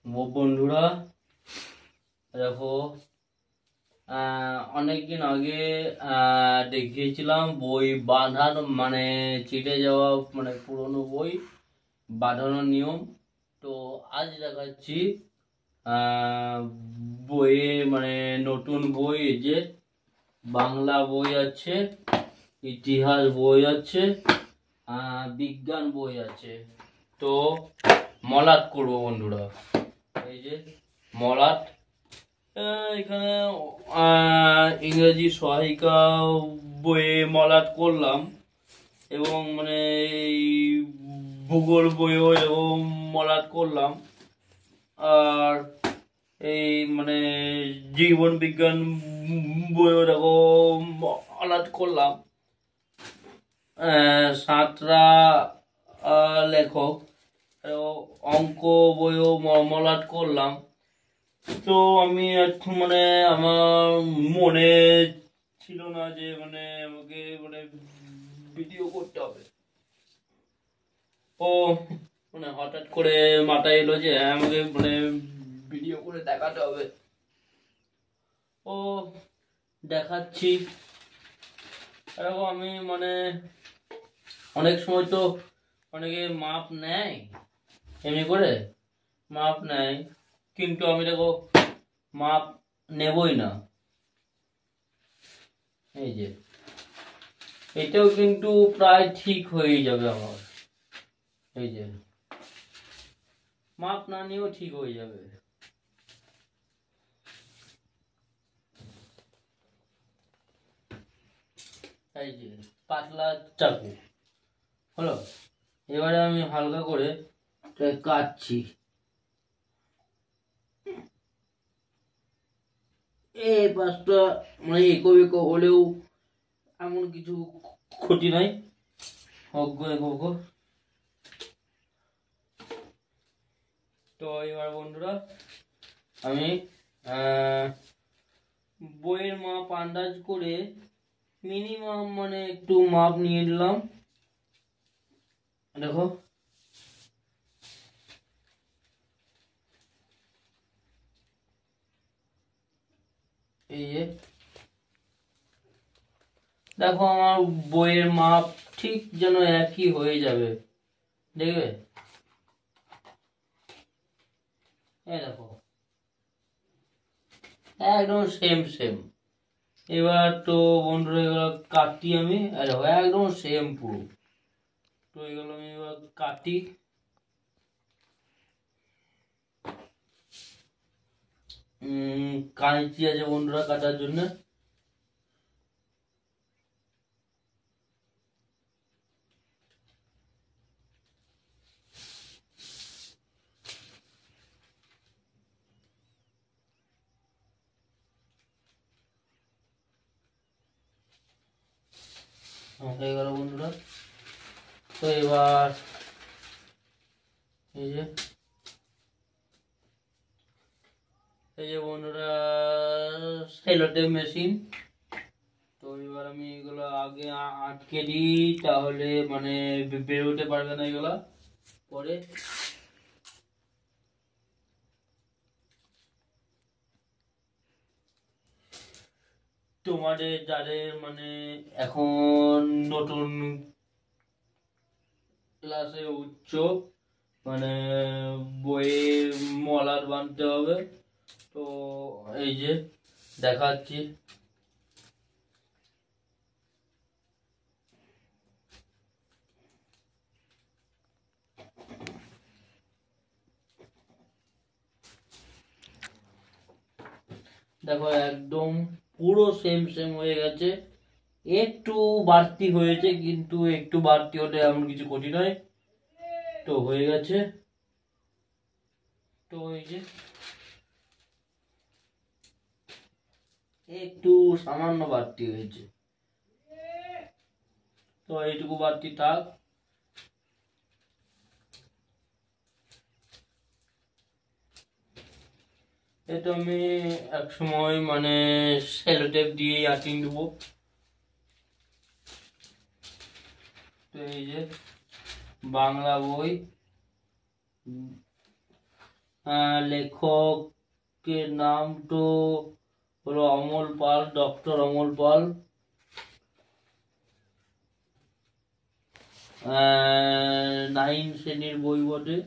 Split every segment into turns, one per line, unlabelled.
বন্ধুরা দেখো, অনেকদিন আগে দেখিয়েছিলাম বই বাঁধার মানে চিটে যাওয়া মানে পুরনো বই বাঁধানোর নিয়ম। তো আজ দেখাচ্ছি বইয়ে মানে নতুন বই, এই যে বাংলা বই আছে, ইতিহাস বই আছে, বিজ্ঞান বই আছে। তো মলাট করবো বন্ধুরা, এই যে মলাট। এখানে ইংরেজি সহায়িকা বইয়ে মলাট করলাম, এবং মানে এই ভূগোল বইও এবং মলাট করলাম, আর এই মানে জীবন বিজ্ঞান বইও এরকম মলাট করলাম। সাঁতরা লেখক অঙ্ক বইও মলাট করলাম। তো আমি এখন মানে আমার মনে ছিল না যে মানে আমাকে মানে ভিডিও করতে হবে। ও মানে হঠাৎ করে মাথায় এলো যে আমাকে মানে ভিডিও করে দেখাতে হবে। ও দেখাচ্ছি। এরকম আমি মানে অনেক সময় তো অনেকে মাপ নেয়, এমনি করে মাপ নেয়, কিন্তু আমি দেখো মাপ নেবই না। এই যে এটাও কিন্তু প্রায় ঠিক হয়ে যাবে আমার, এই যে মাপ না নিয়েও ঠিক হয়ে যাবে। এই যে পাতলা চাকু হলো, এবারে আমি হালকা করে কাটছি। এই পাঁচটা মানে এঁকো বেঁকো হলেও এমন কিছু ক্ষতি নাই, অজ্ঞ এঁকো। তো এবার বন্ধুরা আমি বইয়ের মাপ আন্দাজ করে মিনিমাম মানে একটু মাপ নিয়ে নিলাম। দেখো এই যে দেখো আমার বইয়ের মাপ ঠিক যেন একই হয়ে যাবে, দেখবে? এই দেখো একদম সেম সেম। এবার তো বন্ধুরা এগুলো কাটি আমি, দেখো একদম সেম পুরো। তো এগুলো আমি এবার কাটি। কাঁচি আছে বন্ধুরা কাটার জন্য। হয়ে গেল বন্ধুরা। তো এবার এই যে বন্ধুরা সেলোটেপ মেশিন। তো এবার আমি এগুলো আগে আটকে দিই, তাহলে মানে বেরোতে পারবে না এগুলা পরে। তোমাদের যাদের মানে এখন নতুন ক্লাসে উচ্চ মানে বইয়ের মলাট বাঁধতে হবে, তো এই যে দেখাচ্ছি। দেখো একদম পুরো সেম সেম হয়ে গেছে, একটু বাড়তি হয়েছে, কিন্তু একটু বাড়তি হলে এমন কিছু ক্ষতি নয়। তো হয়ে গেছে। তো এই যে একটু সামান্য বাড়তি হয়েছে, তো এইটুকু বাড়তি থাক। এটা আমি এক সময় মানে সেলোটেপ দিয়ে আটিয়ে দেবো। তো এই যে বাংলা বই, লেখকের নাম তো হলো অমল পাল, ডক্টর অমল পাল। 9 শ্রেণীর বই বটে।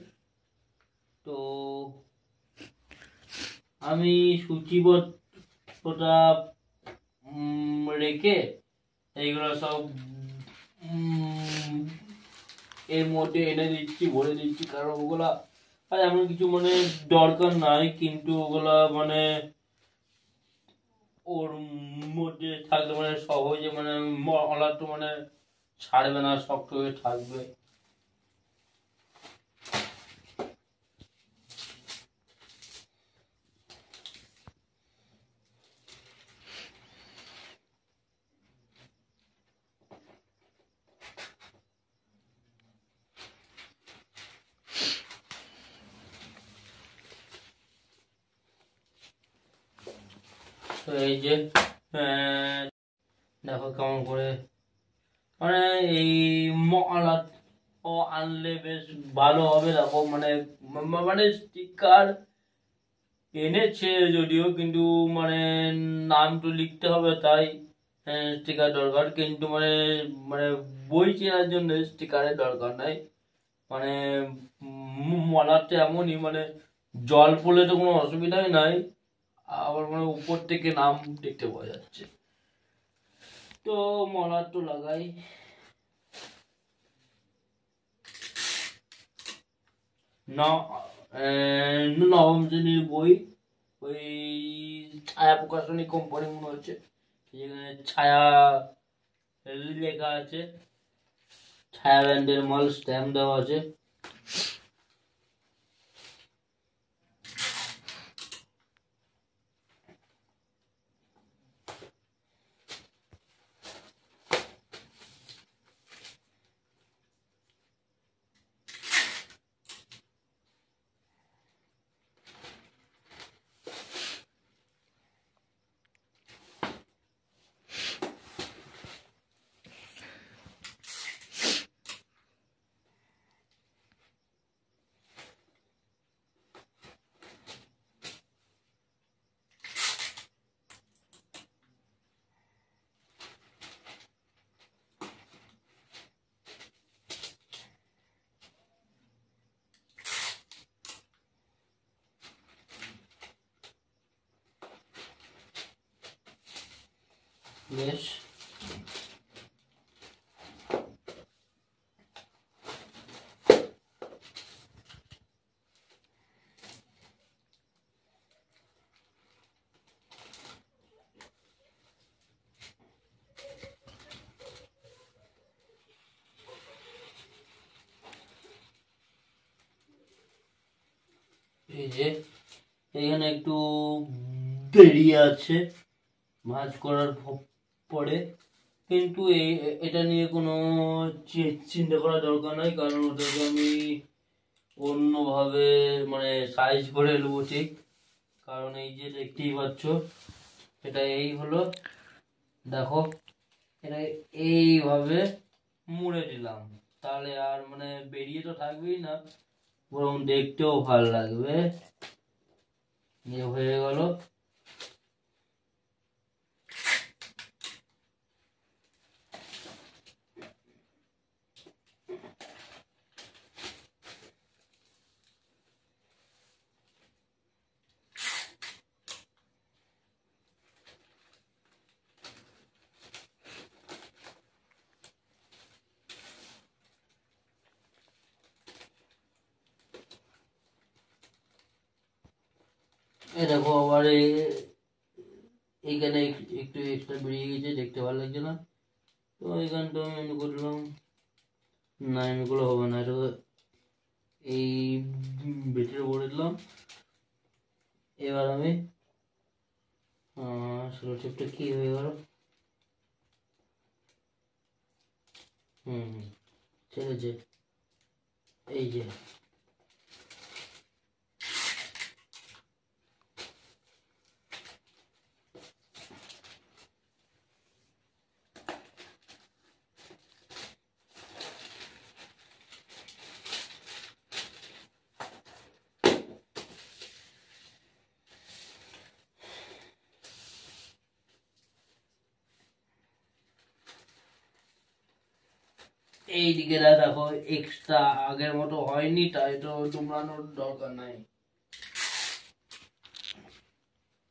তো আমি সূচিপত্রটা রেখে এইগুলো সব এর মধ্যে এনে দিচ্ছি, ভরে দিচ্ছি, কারণ ওগুলা আর এমন কিছু মানে দরকার নাই, কিন্তু ওগুলা মানে ওর মধ্যে থাকলে মানে সহজে মানে মলাটা মানে ছাড়বে না, শক্ত হয়ে থাকবে। তো এই যে দেখো কেমন করে মানে এই মলা আনলে বেশ ভালো হবে। দেখো মানে মানে স্টিকার এনেছে যদিও, কিন্তু মানে নাম তো লিখতে হবে, তাই স্টিকার দরকার। কিন্তু মানে মানে বই চেনার জন্য স্টিকারের দরকার নাই। মানে মলারটা এমনই মানে জল পড়লে তো কোনো অসুবিধাই নাই, আবার মানে উপর থেকে নাম দেখতে পাওয়া যাচ্ছে। তো মলার তো লাগাই। নবম শ্রেণীর বই, ওই ছায়া প্রকাশনী কোম্পানি মনে হচ্ছে, যেখানে ছায়া লেখা আছে, ছায়া ব্যান্ডের মাল স্ট্যাম্প দেওয়া আছে। বেশ, এই যে এখানে একটু বেরিয়ে আছে ভাঁজ করার পরে, কিন্তু এটা নিয়ে কোনো চিন্তা করার দরকার নাই, কারণ ওটাকে আমি অন্যভাবে মানে সাইজ করে নেবো ঠিক। কারণ এই যে দেখতেই পাচ্ছ, এটা এই হলো, দেখো এটা এইভাবে মুড়ে দিলাম, তাহলে আর মানে বেরিয়ে তো থাকবেই না, বরং দেখতেও ভালো লাগবে। হয়ে গেল। দেখো আবার এইখানে একটু এক্সট্রা বেরিয়ে গেছে, দেখতে ভালো লাগছে না, তো এইখানটা আমি এমনি করলাম। না এমনিগুলো হবে না, এটা এই বেটের ভরে দিলাম। এবার আমি সেলো টেপটা কি হয়ে গেল, ছেড়েছে, এই যে এইদিকে দেখো এক্সট্রা আগের মতো হয়নি, তাই তো দুমড়ানোর দরকার নাই।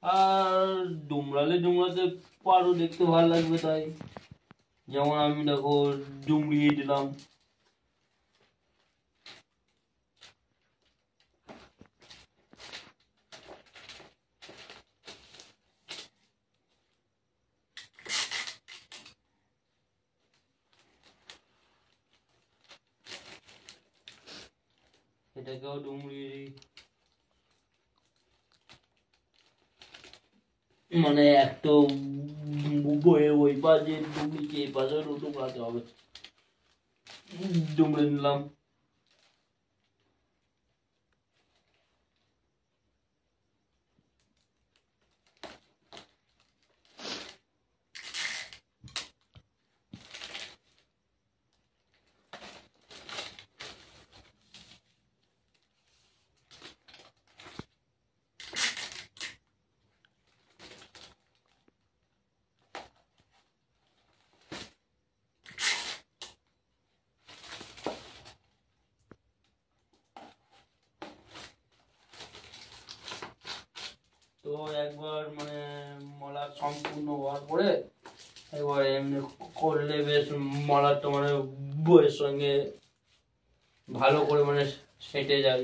আর দুমড়াতে পারো, দেখতে ভালো লাগবে, তাই যেমন আমি দেখো দুমড়িয়ে দিলাম। এটাকেও ডুমড়িয়ে দিই, মানে একটা বইয়ে ওই পাশে ডুমড়িকে এই পাশে ডুমড়াতে হবে। ডুমড়ে নিলাম। তো একবার মানে মলা সম্পূর্ণ হওয়ার পরে একবার এমনি করলে বেশ মলাটা মানে বইয়ের সঙ্গে ভালো করে মানে সেটে যায়।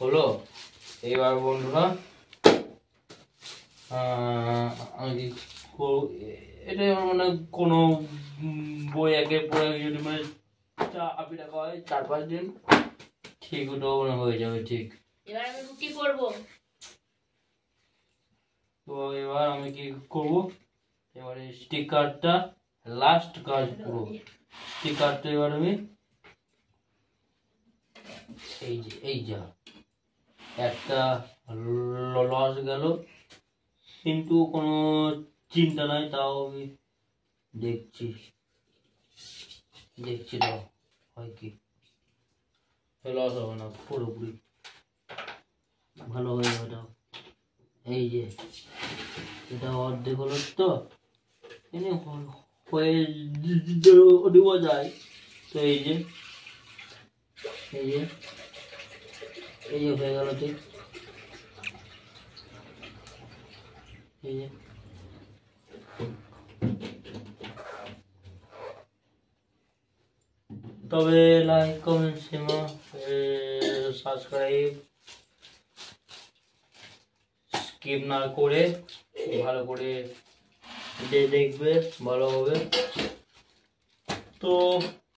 হলো। এবার বন্ধুরা আমি এটা মানে কোনো বই একের পর এক যদি মানে চাপি রাখা হয় 4-5 দিন, ঠিক ওটাও মানে হয়ে যাবে। ঠিক,
এবার আমি রুটি করব।
তো এবার আমি কি করব, এবারে স্টিকারটা লাস্ট কাজ পুরো। স্টিকারটা এবার আমি এই যা একটা লস গেল, কিন্তু কোনো চিন্তা নাই, তাও আমি দেখছি তাও হয় কি, লস হবে না, পুরোপুরি ভালো হয়ে যাবে। তাও এই যে এটা অর্ধেক হলো, তো এনে হয়ে দেওয়া যায়। তো এই যে হয়ে গেল। ঠিক এই যে তবে লাইক কমেন্ট সাবস্ক্রাইব স্কিপ না করে ভালো করে দেখবে, ভালো হবে। তো